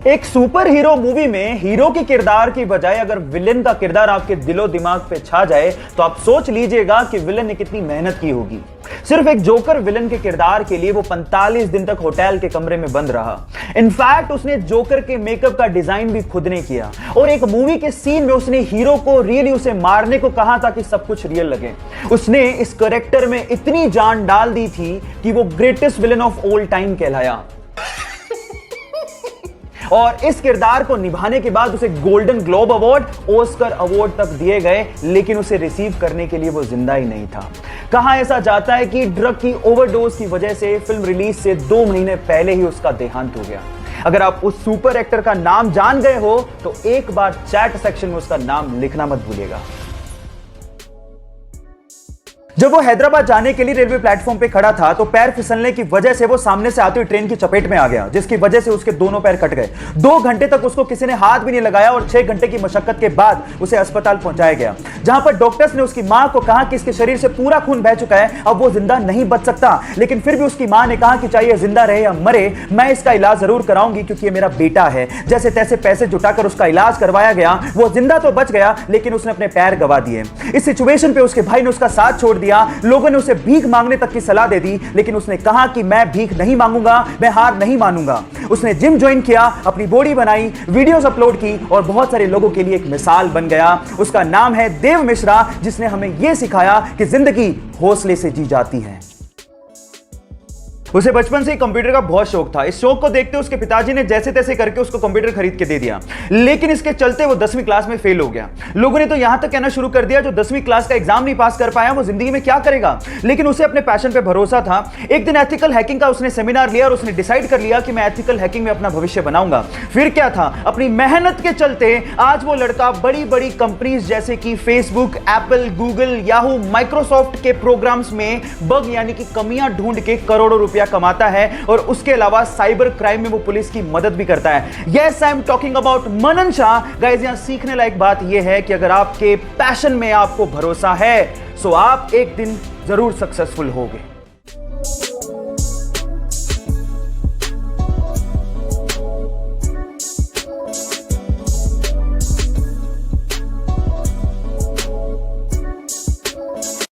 एक super hero movie में hero के किरदार की बजाय अगर विलेन का किरदार आपके दिलो दिमाग पे छा जाए तो आप सोच लीजिएगा कि विलेन ने कितनी मेहनत की होगी। सिर्फ एक जोकर विलेन के किरदार के लिए वो 45 दिन तक होटल के कमरे में बंद रहा। इनफैक्ट उसने जोकर के मेकअप का डिजाइन भी खुद ने किया और एक मूवी के सीन में उसने हीरो को रियली उसे मारने को कहा ताकि सब कुछ रियल लगे। उसने इस कैरेक्टर में इतनी जान डाल दी थी कि वो greatest villain of all time कहलाया। और इस किरदार को निभाने के बाद उसे golden globe award, Oscar award तक दिए गए, लेकिन उसे रिसीव करने के लिए वो जिंदा ही नहीं था। कहा ऐसा जाता है कि ड्रग की ओवरडोज की वजह से फिल्म रिलीज से 2 महीने पहले ही उसका देहांत हो गया। अगर आप उस सुपर एक्टर का नाम जान गए हो तो एक बार चैट सेक्शन में उसका नाम लिखना मत भूलिएगा। जब वो हैदराबाद जाने के लिए रेलवे प्लेटफॉर्म पे खड़ा था तो पैर फिसलने की वजह से वो सामने से आती हुई ट्रेन की चपेट में आ गया, जिसकी वजह से उसके दोनों पैर कट गए। 2 घंटे तक उसको किसी ने हाथ भी नहीं लगाया और 6 घंटे की मशक्कत के बाद उसे अस्पताल पहुंचाया गया, जहां पर डॉक्टर्स ने उसकी मां को कहा कि इसके शरीर से पूरा खून बह चुका है, अब वो जिंदा नहीं बच सकता। लेकिन फिर भी उसकी मां ने कहा कि चाहे जिंदा रहे या मरे, मैं इसका इलाज जरूर कराऊंगी क्योंकि ये मेरा बेटा है। जैसे तैसे पैसे जुटाकर उसका इलाज करवाया गया। वो जिंदा तो बच गया लेकिन उसने अपने पैर गंवा दिए। इस सिचुएशन पे उसके भाई ने उसका साथ छोड़ दिया। लोगों ने उसे भीख मांगने तक की सलाह दे दी, लेकिन उसने कहा कि मैं भीख नहीं मांगूंगा, मैं हार नहीं मानूंगा। उसने जिम ज्वाइन किया, अपनी बॉडी बनाई, वीडियोस अपलोड की और बहुत सारे लोगों के लिए एक मिसाल बन गया। उसका नाम है देव मिश्रा, जिसने हमें यह सिखाया कि जिंदगी हौसले से जी जाती है। उसे बचपन से ही कंप्यूटर का बहुत शौक था। इस शौक को देखते उसके पिताजी ने जैसे तैसे करके उसको कंप्यूटर खरीद के दे दिया, लेकिन इसके चलते वो 10वीं क्लास में फेल हो गया। लोगों ने तो यहां तक कहना शुरू कर दिया जो 10वीं क्लास का एग्जाम नहीं पास कर पाया वो जिंदगी में क्या करेगा। लेकिन उसे अपने पैशन पे भरोसा था। एक दिन एथिकल हैकिंग का उसने सेमिनार लिया और उसने डिसाइड कर लिया कि मैं एथिकल हैकिंग में अपना भविष्य बनाऊंगा। फिर क्या था, अपनी मेहनत के चलते आज वो लड़का बड़ी बड़ी कंपनीज जैसे कि Facebook, Apple, Google, Yahoo, Microsoft के प्रोग्राम्स में बग यानी कि कमियां ढूंढ के करोड़ों रुपया कमाता है और उसके अलावा साइबर क्राइम में वो पुलिस की मदद भी करता है। Yes, I am talking about Manan Shah. Guys, यहां सीखने लायक बात यह है कि अगर आपके पैशन में आपको भरोसा है तो आप एक दिन जरूर सक्सेसफुल होगे।